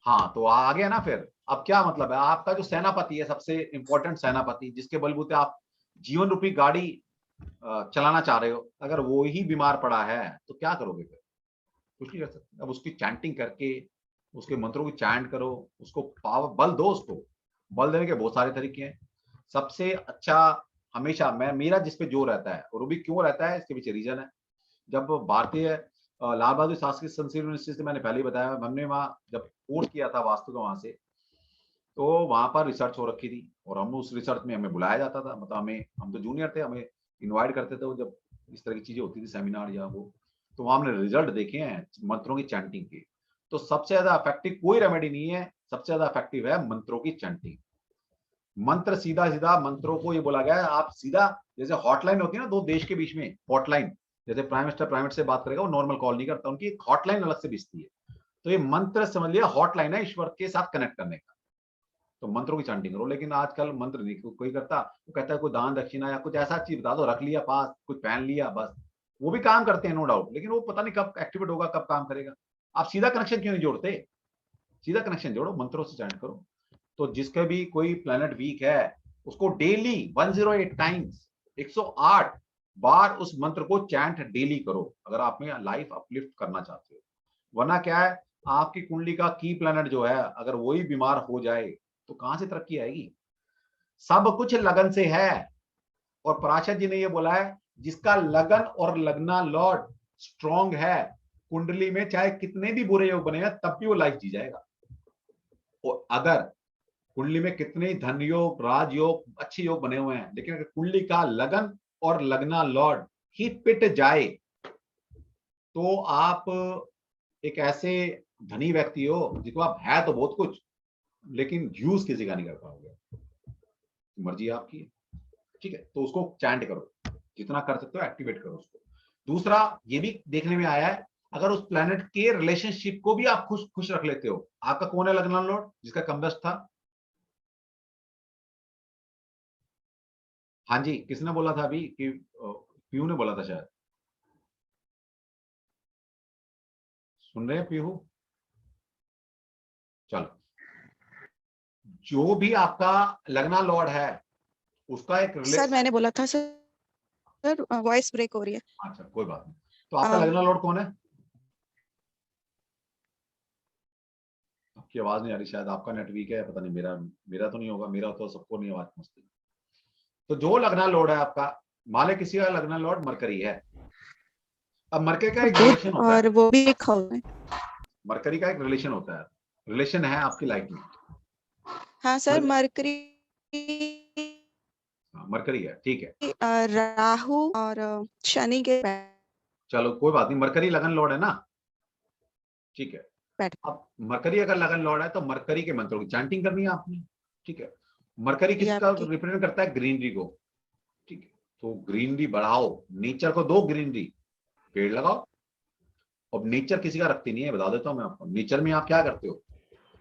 हाँ तो आ गया ना फिर। अब क्या मतलब है, आपका जो सेनापति है, सबसे इंपॉर्टेंट सेनापति जिसके बलबूते आप जीवन रूपी गाड़ी चलाना चाह रहे हो, अगर वो ही बीमार पड़ा है तो क्या करोगे फिर? कुछ नहीं कर सकते। अब उसकी चैंटिंग करके उसके मंत्रों की चैंट करो, उसको पावर बल दो। उसको बल देने के बहुत सारे तरीके हैं। सबसे अच्छा हमेशा मेरा जिस पे जोर रहता है, और वो भी क्यों रहता है इसके पीछे रीजन है। जब भारतीय लाल बहादुर शास्त्री संस्कृत यूनिवर्सिटी से मैंने पहले ही बताया, हमने वहाँ जब कोर्स किया था वास्तु का वहां से, तो वहां पर रिसर्च हो रखी थी और हम उस रिसर्च में हमें बुलाया जाता था। मतलब हम तो जूनियर थे, हमें इनवाइट करते थे जब इस तरह की चीजें होती थी, सेमिनार या वो, तो वहां हमने रिजल्ट देखे हैं मंत्रों की चैंटिंग के। तो सबसे ज्यादा इफेक्टिव कोई रेमेडी नहीं है, सबसे ज्यादा इफेक्टिव है मंत्रों की चैंटिंग। मंत्र सीधा सीधा मंत्रों को ये बोला गया है, आप सीधा जैसे हॉटलाइन होती है ना दो देश के बीच में, हॉटलाइन, जैसे प्राइम मिनिस्टर प्राइम मिनिस्टर से बात करेगा वो नॉर्मल कॉल नहीं करता, उनकी एक हॉटलाइन अलग से बिजती है। तो ये मंत्र समझ लिया हॉटलाइन है ईश्वर के साथ कनेक्ट करने का। तो मंत्रों की चैंटिंग करो। लेकिन आजकल मंत्र नहीं कोई करता, वो कहता है कोई दान दक्षिणा या कुछ ऐसा चीज बता दो, रख लिया पास, कुछ पहन लिया बस। वो भी काम करते हैं नो डाउट, लेकिन वो पता नहीं कब एक्टिवेट होगा, कब काम करेगा। आप सीधा कनेक्शन क्यों नहीं जोड़ते? सीधा कनेक्शन जोड़ो, मंत्रों से चैंट करो। तो जिसके भी कोई प्लैनेट वीक है उसको डेली 108 टाइम्स, 108 बार उस मंत्र को चैंट डेली करो, अगर आप में लाइफ अपलिफ्ट करना चाहते हो। वरना क्या है, आपकी कुंडली का की प्लैनेट जो है अगर वही बीमार हो जाए तो कहां से तरक्की आएगी? सब कुछ लगन से है। और पराशर जी ने ये बोला है, जिसका लगन और लगना लॉर्ड स्ट्रॉन्ग है, कुंडली में चाहे कितने भी बुरे योग बनेगा तब भी वो लाइफ जी जाएगा। और अगर कुंडली में कितने धन योग, राज योग, अच्छे योग बने हुए हैं, लेकिन अगर कुंडली का लगन और लगना लॉर्ड ही पिट जाए तो आप एक ऐसे धनी व्यक्ति हो जिसको आप है तो बहुत कुछ लेकिन यूज किसी का नहीं कर पाओगे। मर्जी आपकी है, ठीक है। तो उसको चैंट करो, जितना कर सकते हो एक्टिवेट करो उसको। दूसरा ये भी देखने में आया है, अगर उस प्लैनेट के रिलेशनशिप को भी आप खुश रख लेते हो। आपका कौन है लगना लॉर्ड जिसका कम्बस्ट था? हाँ जी, किसने बोला था अभी कि पीयू ने बोला था शायद, सुन रहे हैं पीयू? चलो, जो भी आपका लगना लॉर्ड है उसका एक सर मैंने बोला था सर, वॉइस ब्रेक हो रही है। अच्छा कोई बात नहीं। तो आपका लगना लॉर्ड कौन है? आपकी आवाज नहीं आ रही, शायद आपका नेट वीक है, पता नहीं, मेरा तो नहीं होगा, मेरा तो सबको नहीं आवाज पहुंचती। तो जो लगना लॉर्ड है आपका, मान ले किसी का लगना लॉर्ड मरकरी है। अब मरकरी का एक रिलेशन होता है, और वो भी एक हाउस में। मरकरी का एक रिलेशन होता है, रिलेशन है आपकी लाइफ में। हाँ सर, मरकरी है, ठीक है। राहु और शनि के। चलो कोई बात नहीं, मरकरी लगन लॉर्ड है ना, ठीक है। अब मरकरी अगर लगन लॉर्ड है तो मरकरी के मंत्रों की चैंटिंग करनी है आपने, ठीक है। मरकरी किसका रिप्रेजेंट करता है? ग्रीनरी को, ठीक है। तो ग्रीनरी बढ़ाओ, नेचर को दो ग्रीनरी, पेड़ लगाओ। अब नेचर किसी का रखती नहीं है, बता देता हूं मैं आपको। नेचर में आप क्या करते हो?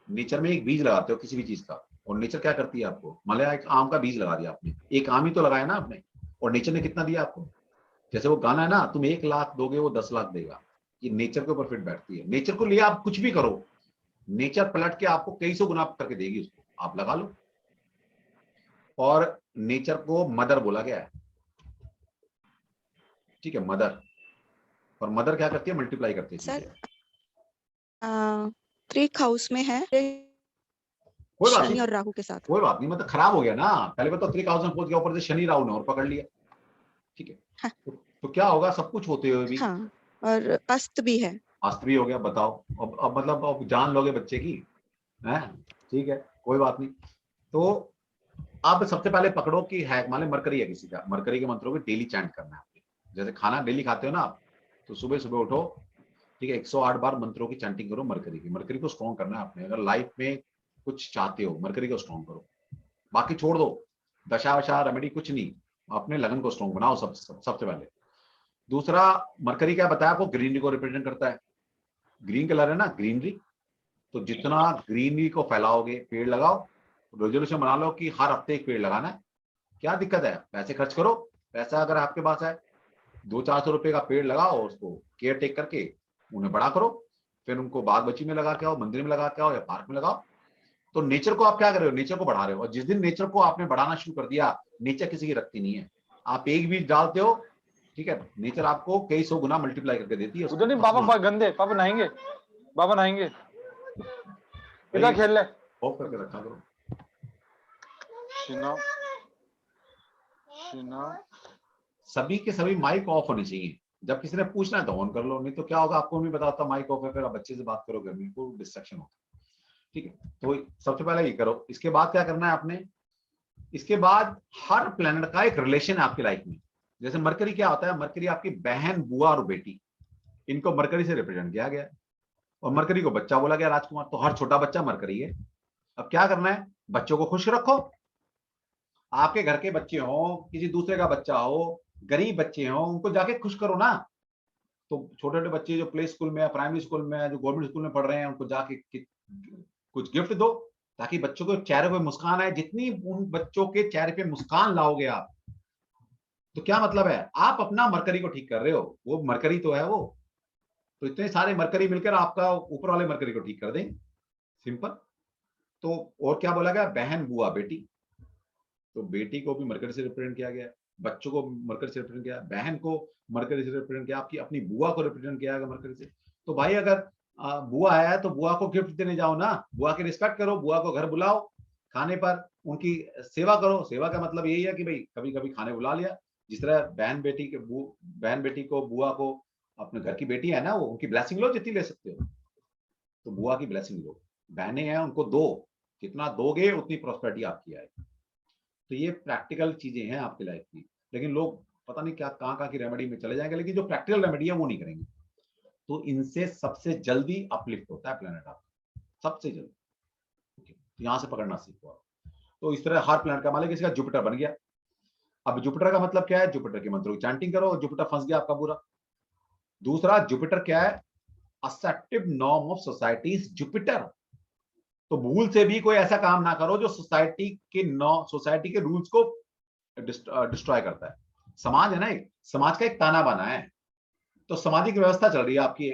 नेचर में एक बीज लगाते हो किसी भी चीज का, और नेचर क्या करती है आपको? मान लिया एक आम का बीज लगा दिया आपने, एक आम ही तो लगाया ना आपने, और नेचर ने कितना दिया आपको? जैसे वो गाना है ना, तुम 1 लाख दोगे वो 10 लाख देगा, ये नेचर के ऊपर फिट बैठती है। नेचर को लिए आप कुछ भी करो, नेचर पलट के आपको कई सौ गुना करके देगी, उसको आप लगा लो। और नेचर को मदर बोला गया है, ठीक है, मदर। और मदर क्या करती है? मल्टीप्लाई करती है सर चीजें। 3 हाउस में है कोई बात शनि नहीं, और राहु के साथ। कोई बात नहीं, मतलब खराब हो गया ना, पहले तो 3000 में पहुंच गया, ऊपर से शनि राहु ने और पकड़ लिया, ठीक है। हाँ। तो क्या होगा? सब कुछ होते हुए भी हाँ, और अस्त भी है। अस्त भी हो गया, बताओ। अब मतलब अब जान लोगे बच्चे की, है, ठीक है, कोई बात नहीं। तो अब सबसे पहले पकड़ो कि है, मान लो मरकरी है किसी का, मरकरी के मंत्रों को डेली चैंट करना है आपको। जैसे खाना डेली खाते हो ना आप, तो सुबह सुबह उठो, ठीक है, 108 बार मंत्रों की चैंटिंग करो मरकरी की। मरकरी को स्ट्रॉन्ग करना है आपने, अगर लाइफ में कुछ चाहते हो मरकरी को स्ट्रॉन्ग करो, बाकी छोड़ दो, दशा वशा रेमेडी कुछ नहीं, अपने लगन को स्ट्रॉन्ग बनाओ सबसे पहले। दूसरा, मरकरी क्या बताया आपको? ग्रीनरी को रिप्रेजेंट करता है, ग्रीन कलर है ना, ग्रीनरी। तो जितना ग्रीनरी को फैलाओगे, पेड़ लगाओ, रेजोल्यूशन बना लो कि हर हफ्ते एक पेड़ लगाना है। क्या दिक्कत है? पैसे खर्च करो, पैसा अगर आपके पास है 200-400 रुपए का पेड़ लगाओ, उसको केयर टेक करके उन्हें बड़ा करो, फिर उनको बाग बची में लगा के आओ, मंदिर में लगा के आओ या पार्क में लगाओ। तो नेचर को आप क्या कर रहे हो? नेचर को बढ़ा रहे हो। और जिस दिन नेचर को आपने बढ़ाना शुरू कर दिया, नेचर किसी की रखती नहीं है। आप एक बीज डालते हो, ठीक है, नेचर आपको कई सौ गुना मल्टीप्लाई करके देती है। उधर नहीं बाबा, गंदे पापा नहाएंगे, बाबा नहाएंगे, इधर खेल ले, ऑफ करके रखा करो। शिना शिना सभी के सभी माइक ऑफ होने चाहिए। जब किसी ने पूछना है तो ऑन कर लो, नहीं तो क्या होगा, आपको नहीं बताता माइक ऑफ है, फिर आप बच्चे से बात करोगे, बिल्कुल डिस्ट्रैक्शन होता है, ठीक है। तो सबसे पहले ये करो। इसके बाद क्या करना है आपने? इसके बाद हर प्लेनेट का एक रिलेशन है आपकी लाइफ में। जैसे मरकरी क्या होता है? मरकरी आपकी बहन, बुआ और बेटी, इनको मरकरी से रिप्रेजेंट किया गया है। और मरकरी को बच्चा बोला गया, राजकुमार। तो हर छोटा बच्चा मरकरी है। अब क्या करना है? बच्चों को खुश रखो। आपके घर के बच्चे हो, किसी दूसरे का बच्चा हो, गरीब बच्चे हो, उनको जाके खुश करो ना। तो छोटे छोटे बच्चे जो प्ले स्कूल में, प्राइमरी स्कूल में, जो गवर्नमेंट स्कूल में पढ़ रहे हैं, उनको जाके कुछ गिफ्ट दो, ताकि बच्चों के चेहरे पे मुस्कान आए। जितनी उन बच्चों के चेहरे पे मुस्कान लाओगे आप, तो क्या मतलब है? आप अपना मरकरी को ठीक कर रहे हो। वो मरकरी तो है वो, तो इतने सारे मरकरी मिलकर आपका ऊपर वाले मरकरी को ठीक कर दें, सिंपल। तो और क्या बोला गया? बहन, बुआ, बेटी। तो बेटी को भी मरकरी से रिप्रेजेंट किया गया, बच्चों को मरकरी से रिप्रेजेंट किया, बहन को मरकरी से रिप्रेजेंट किया, आपकी अपनी बुआ को रिप्रेजेंट किया गया मरकरी से। तो भाई अगर बुआ है तो बुआ को गिफ्ट देने जाओ ना, बुआ की रिस्पेक्ट करो, बुआ को घर बुलाओ, खाने पर उनकी सेवा करो। सेवा का मतलब यही है कि भाई कभी कभी खाने बुला लिया। जिस तरह बहन बेटी को, बुआ को, अपने घर की बेटी है ना, वो उनकी ब्लेसिंग लो जितनी ले सकते हो। तो बुआ की ब्लेसिंग लो, बहनें हैं उनको दो, जितना दोगे उतनी प्रॉस्पेरिटी आपकी आएगी। तो ये प्रैक्टिकल चीजें हैं आपकी लाइफ की। लेकिन लोग पता नहीं क्या कहाँ की रेमेडी में चले जाएंगे, लेकिन जो प्रैक्टिकल रेमेडी है वो नहीं करेंगे। तो इनसे सबसे जल्दी अपलिफ्ट होता है प्लेनेट आपका, सबसे जल्दी। तो यहां से पकड़ना सीखो आप। तो इस तरह हर प्लेनेट का, मान लीजिए किसी का जुपिटर बन गया। अब जुपिटर का मतलब क्या है? जुपिटर के मंत्रों की चैंटिंग करो, जुपिटर फंस गया आपका पूरा। दूसरा, जुपिटर क्या है? Acceptive norm of society is Jupiter. तो भूल से भी कोई ऐसा काम ना करो जो सोसाइटी के रूल्स को डिस्ट्रॉय करता है। समाज है ना, समाज का एक ताना बाना है। तो सामाजिक व्यवस्था चल रही है आपकी,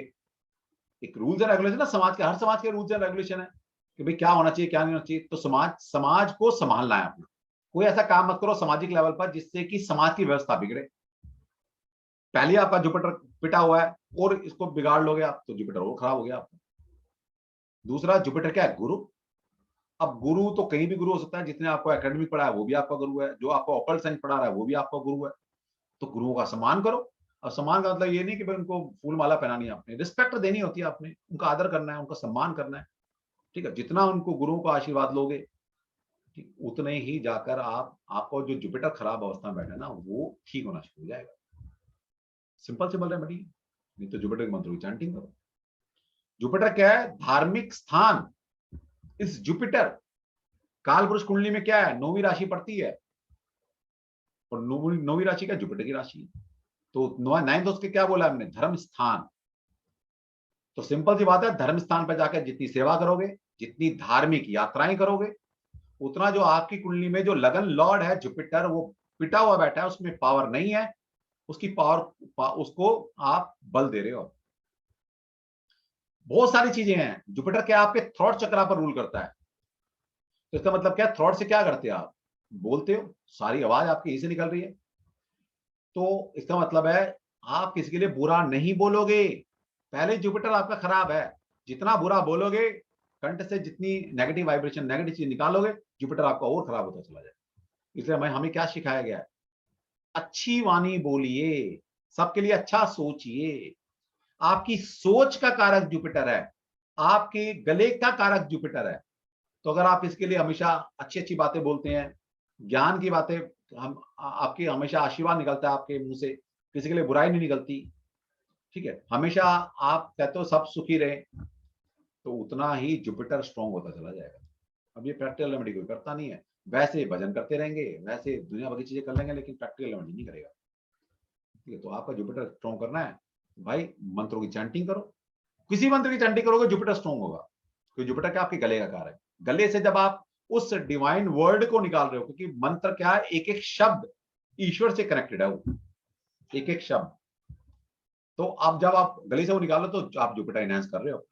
एक रूल्स एंड रेगुलेशन है समाज के। हर समाज के रूल्स एंड रेगुलेशन है कि भाई क्या होना चाहिए, क्या नहीं होना चाहिए। तो समाज को संभालना है अपना। कोई ऐसा काम मत करो सामाजिक लेवल पर जिससे कि समाज की व्यवस्था बिगड़े। पहले आपका जुपिटर पिटा हुआ है और इसको बिगाड़ लोगे आप, तो जुपिटर वो खराब हो गया आपका। दूसरा, जुपिटर क्या है? गुरु। अब गुरु तो कहीं भी गुरु हो सकता है। जितने आपको एकेडमिक पढ़ा है वो भी आपका गुरु है, जो आपको ऑकल्ट साइंस पढ़ा रहा है वो भी आपका गुरु है। तो गुरुओं का सम्मान करो। और सम्मान का मतलब ये नहीं कि भाई उनको फूल माला पहनानी है, आपने रिस्पेक्ट देनी होती है, आपने उनका आदर करना है, उनका सम्मान करना है, ठीक है। जितना उनको गुरुओं का आशीर्वाद लोगे, ठीक, उतने ही जाकर आपको जो जुपिटर खराब अवस्था में बैठा है ना, वो ठीक होना शुरू हो जाएगा। Simple simple remedy. नहीं तो जुपिटर के मंत्र की चैंटिंग करो। जुपिटर क्या है? धार्मिक स्थान। इस जुपिटर कालपुरुष कुंडली में क्या है? 9वीं राशि पड़ती है, और 9वीं राशि का जुपिटर की राशि है। तो 9th हाउस के क्या बोला हमने? धर्म स्थान। तो सिंपल सी बात है, धर्म स्थान पर जाकर जितनी सेवा करोगे, जितनी धार्मिक यात्राएं करोगे, उतना जो आपकी कुंडली में जो लगन लॉर्ड है जुपिटर, वो पिटा हुआ बैठा है, उसमें पावर नहीं है, उसकी उसको आप बल दे रहे हो। बहुत सारी चीजें हैं। जुपिटर क्या आपके थ्रॉट चक्र पर रूल करता है, तो इसका मतलब क्या, थ्रॉट से क्या करते हो आप, बोलते हो, सारी आवाज आपकी यहीं से निकल रही है। तो इसका मतलब है आप किसी के लिए बुरा नहीं बोलोगे। पहले जुपिटर आपका खराब है, जितना बुरा बोलोगे, कंठ से जितनी नेगेटिव वाइब्रेशन, नेगेटिव चीज निकालोगे, जुपिटर आपका और खराब होता चला जाएगा। इसलिए हमें क्या सिखाया गया है, अच्छी वाणी बोलिए, सबके लिए अच्छा सोचिए। आपकी सोच का कारक जुपिटर है, आपके गले का कारक जुपिटर है। तो अगर आप इसके लिए हमेशा अच्छी अच्छी बातें बोलते हैं, ज्ञान की बातें, हम आपकी हमेशा आशीर्वाद निकलता है आपके मुंह से, किसी के लिए बुराई नहीं निकलती, ठीक है, हमेशा आप कहते हो सब सुखी रहे, तो उतना ही जुपिटर स्ट्रांग होता चला जाएगा। अब ये प्रैक्टिकल रेमेडी कोई करता नहीं है, वैसे भजन करते रहेंगे, वैसे दुनिया भर की चीजें कर लेंगे, लेकिन प्रैक्टिकल रेमेडी नहीं करेगा। ठीक है, तो आपका जुपिटर स्ट्रांग करना है भाई, मंत्रों की चैंटिंग करो। किसी मंत्र की चैंटिंग करोगे जुपिटर स्ट्रांग होगा, क्योंकि जुपिटर क्या आपके गले का कार है। गले से जब आप उस डिवाइन वर्ड को निकाल रहे हो, क्योंकि मंत्र क्या है, एक एक शब्द ईश्वर से कनेक्टेड है, वो एक एक शब्द। तो अब जब आप गले से वो निकालो तो आप जुपिटर एनहांस कर रहे हो।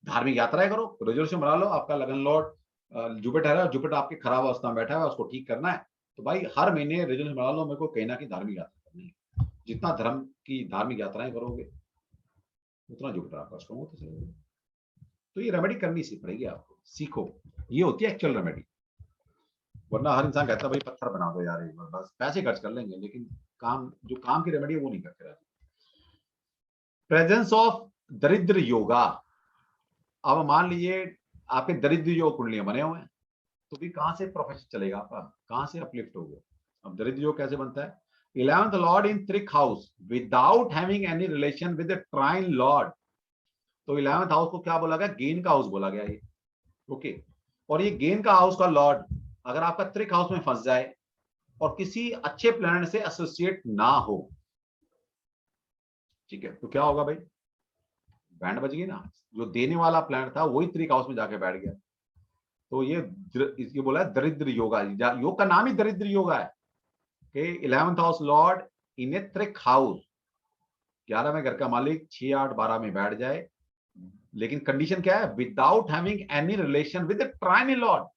धार्मिक यात्राएं करो, रेजोल्यूशन बना लो, आपका लगन लॉर्ड जुपिटर है, जुपिटर आपके खराब अवस्था में बैठा है, उसको ठीक करना है, तो भाई हर महीने रेजोल्यूशन बना लो, मेरे को कहीं ना कहीं धार्मिक यात्रा करनी है। जितना धर्म की धार्मिक यात्राएं करोगे, उतना जुपिटर आपका स्ट्रॉन्ग होता चलेगा। तो ये रेमेडी करनी सी पड़ेगी आपको, सीखो, ये होती है एक्चुअल रेमेडी। वरना हर इंसान कहता है भाई पत्थर बना दो यार, बस पैसे खर्च कर लेंगे, लेकिन काम, जो काम की रेमेडी है वो नहीं करते रहते। प्रेजेंस ऑफ दरिद्र योगा। अब मान लीजिए आपके दरिद्र योग कुंडलियां बने हुए हैं, तो भी कहां से प्रोफेशन चलेगा आपका, कहां से अपलिफ्ट होगा। अब दरिद्र योग कैसे बनता है, 11th lord in trik house without having any relation with the trine lord. तो 11th हाउस को क्या बोला गया, गेन का हाउस बोला गया ये, ओके। और ये गेन का हाउस का लॉर्ड अगर आपका त्रिक हाउस में फंस जाए और किसी अच्छे प्लैनेट से एसोसिएट ना हो, ठीक है, तो क्या होगा भाई, बैंड बज गई ना। जो देने वाला प्लैनेट था वही त्रिक हाउस में जाके बैठ गया। तो ये बोला है दरिद्र योगा, योग का नाम ही दरिद्र योगा है कि 11th हाउस लॉर्ड इन ए त्रिक हाउस, 11वें घर का मालिक 6, 8, 12 में बैठ जाए, लेकिन कंडीशन क्या है, without having any relation with trine lord.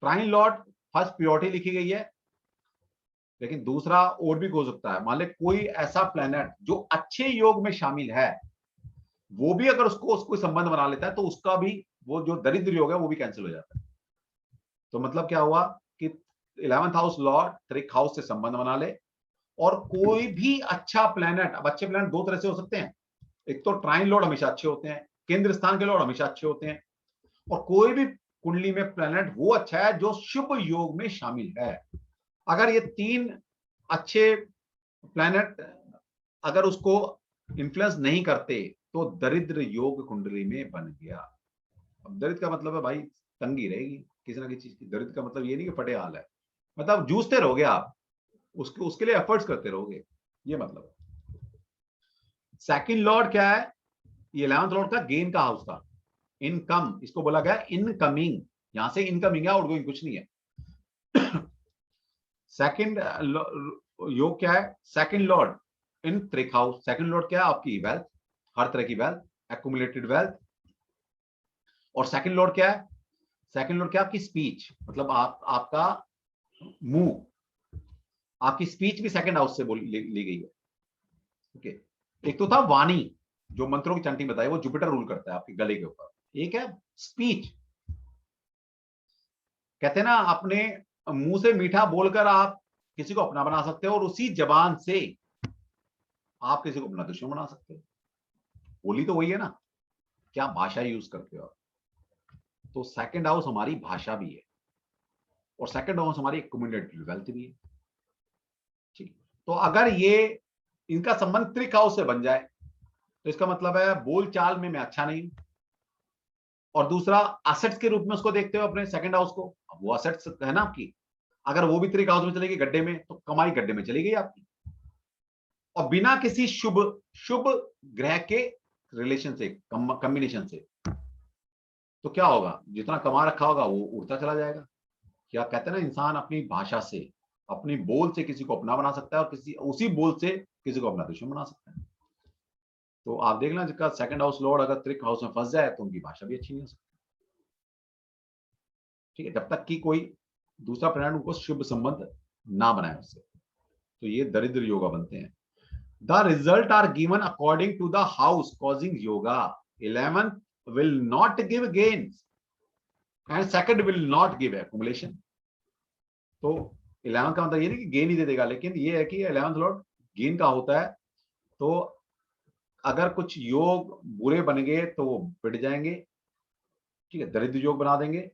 Trine lord first purity लिखी गई है, लेकिन दूसरा और भी हो सकता है, मान ले कोई ऐसा प्लैनेट जो अच्छे योग में शामिल है, वो भी अगर उसको संबंध बना लेता है, तो उसका भी वो जो दरिद्र योग है वो भी कैंसिल हो जाता है। तो मतलब क्या हुआ कि 11th हाउस लॉर्ड त्रिक हाउस से संबंध बना ले, और कोई भी अच्छा प्लैनेट, अब अच्छे प्लैनेट दो तरह से हो सकते हैं, एक तो ट्राइन लॉर्ड हमेशा अच्छे होते हैं, केंद्र स्थान के लॉर्ड हमेशा अच्छे होते हैं, और कोई भी कुंडली में प्लैनेट वो अच्छा है जो शुभ योग में शामिल है। अगर ये तीन अच्छे प्लैनेट अगर उसको इन्फ्लुएंस नहीं करते, तो दरिद्र योग कुंडली में बन गया। अब दरिद्र का मतलब है भाई तंगी रहेगी किसी ना किसी चीज की। दरिद्र का मतलब ये नहीं कि फटे हाल है, मतलब जूझते रहोगे आप, उसके लिए एफर्ट्स करते रहोगे, ये मतलब है। सेकंड लॉर्ड क्या है, ये 11th लॉर्ड का गेन का हाउस था, इनकम, इसको बोला गया इनकमिंग, यहां से इनकमिंग है, आउटगोइंग कुछ नहीं है। सेकंड योग क्या है, second Lord in trik house. Second Lord क्या है, आपकी वेल्थ, हर तरह की वेल्थ, एक्यूमुलेटेड वेल्थ। और सेकंड लॉर्ड क्या है, सेकंड लॉर्ड क्या, आपकी स्पीच, मतलब आपका मुंह, आपकी स्पीच भी सेकंड हाउस से ली गई है, ओके। एक तो था वाणी, जो मंत्रों की चैंटिंग बताई, वो जुपिटर रूल करता है आपके गले के ऊपर। एक है स्पीच, कहते हैं ना, अपने मुंह से मीठा बोलकर आप किसी को अपना बना सकते हो, और उसी जबान से आप किसी को अपना दुश्मन बना सकते हो। बोली तो वही है ना, क्या भाषा यूज करते हो आप। तो सेकंड हाउस हमारी भाषा भी है, और सेकंड हाउस हमारी एक्यूमुलेटेड वेल्थ भी है, ठीक। तो अगर ये इनका संबंध त्रिक हाउस से बन जाए, तो इसका मतलब है बोलचाल में मैं अच्छा नहीं हूं, और दूसरा असेट्स के रूप में उसको देखते हो अपने सेकंड हाउस को। अब वो असेट्स है ना आपकी, अगर वो भी त्रिक हाउस में चलेगी गड्ढे में, तो कमाई गड्ढे में चली गई आपकी, और बिना किसी शुभ ग्रह के रिलेशन से, कॉम्बिनेशन से। तो क्या होगा, जितना कमा रखा होगा वो उड़ता चला जाएगा। क्या कहते हैं ना, इंसान अपनी भाषा से, अपनी बोल से किसी को अपना बना सकता है और किसी उसी बोल से किसी को अपना दुश्मन बना सकता है। तो आप देख लें, जिसका सेकंड हाउस लॉर्ड अगर त्रिक हाउस में फंस जाए तो उनकी भाषा भी अच्छी नहीं हो सकती। ठीक है, जब तक कि कोई दूसरा प्लैनेट उनको शुभ संबंध ना बनाए उससे, तो ये दरिद्र योगा बनते हैं। The result are given according to the house causing yoga. 11th will not give gains and second will not give accumulation। तो 11th का मतलब ये नहीं कि गेन ही दे देगा, लेकिन ये है कि 11th लॉर्ड गेन का होता है। तो अगर कुछ योग बुरे बन गए तो वो पिट जाएंगे, ठीक है, दरिद्र योग बना देंगे,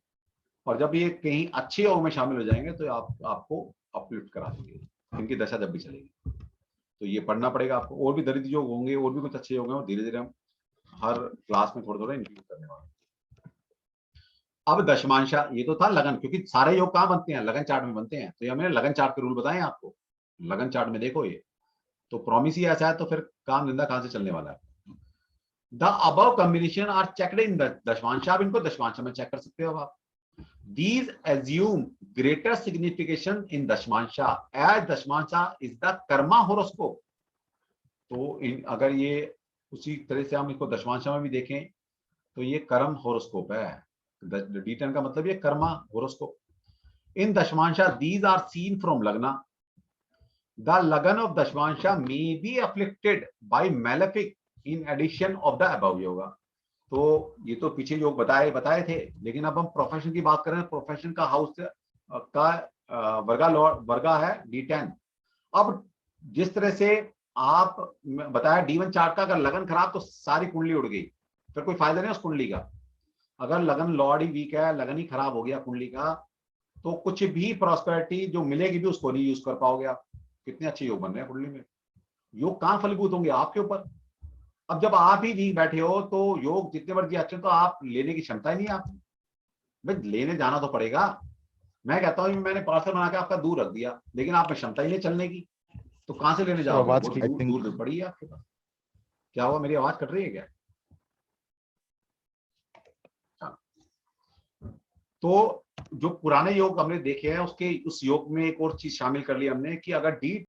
और जब ये कहीं अच्छे योग में शामिल हो जाएंगे तो आपको अपलिफ्ट करा देंगे, इनकी दशा जब भी चलेगी। तो ये पढ़ना पड़ेगा आपको। और भी दरिद्र योग होंगे, और भी कुछ अच्छे योग होंगे, धीरे धीरे हम हर क्लास में थोड़ा थोड़ा इंक्लूड करने वाले। अब दशमांशा, ये तो था लगन, क्योंकि सारे योग कहाँ बनते हैं, लगन चार्ट में बनते हैं। तो ये मैंने लगन चार्ट के रूल बताए आपको, लगन चार्ट में देखो ये तो प्रॉमिस ही ऐसा है, तो फिर काम धंधा कहां से चलने वाला है। The above combination are checked in dashamsha. आप इनको दशमांशा में चेक कर सकते हो आप। These assume greater signification in दशमांशा as दशमांशा is the Karma horoscope। तो अगर ये उसी तरह से हम इसको दशमांशा में भी देखें तो ये कर्म होरोस्कोप है। D10 का मतलब ये karma horoscope. In dashamsha these are seen from lagna. The lagan of dashamsha may be afflicted by malefic in addition of the above yoga। तो ये तो पीछे योग बताए थे, लेकिन अब हम प्रोफेशन की बात करें। प्रोफेशन का हाउस का वर्गा है D10। अब जिस तरह से आप बताया D1 चार्ट का, अगर लगन खराब तो सारी कुंडली उड़ गई, फिर कोई फायदा नहीं उस कुंडली का। अगर लगन लॉर्ड ही वीक है, लगन ही खराब हो गया कुंडली का, तो कुछ भी प्रॉस्पेरिटी जो मिलेगी भी उसको नहीं यूज कर पाओगे आप। कितने अच्छे योग बन रहे हैं कुंडली में, योग कहां फलीभूत होंगे आपके ऊपर। अब जब आप ही वीक बैठे हो तो योग जितने मर्जी अच्छे, तो आप लेने की क्षमता ही नहीं है आपकी। भाई लेने जाना तो पड़ेगा। मैं कहता हूँ मैंने पार्सल बना के आपका दूर रख दिया, लेकिन आप में क्षमता ही नहीं चलने की, तो कहां से लेने जाओगे। आवाज बहुत दूर पड़ी है आपके पास। क्या हुआ, मेरी आवाज कट रही है क्या। तो जो पुराने योग हमने देखे हैं, उसके उस योग में एक और चीज शामिल कर ली हमने कि अगर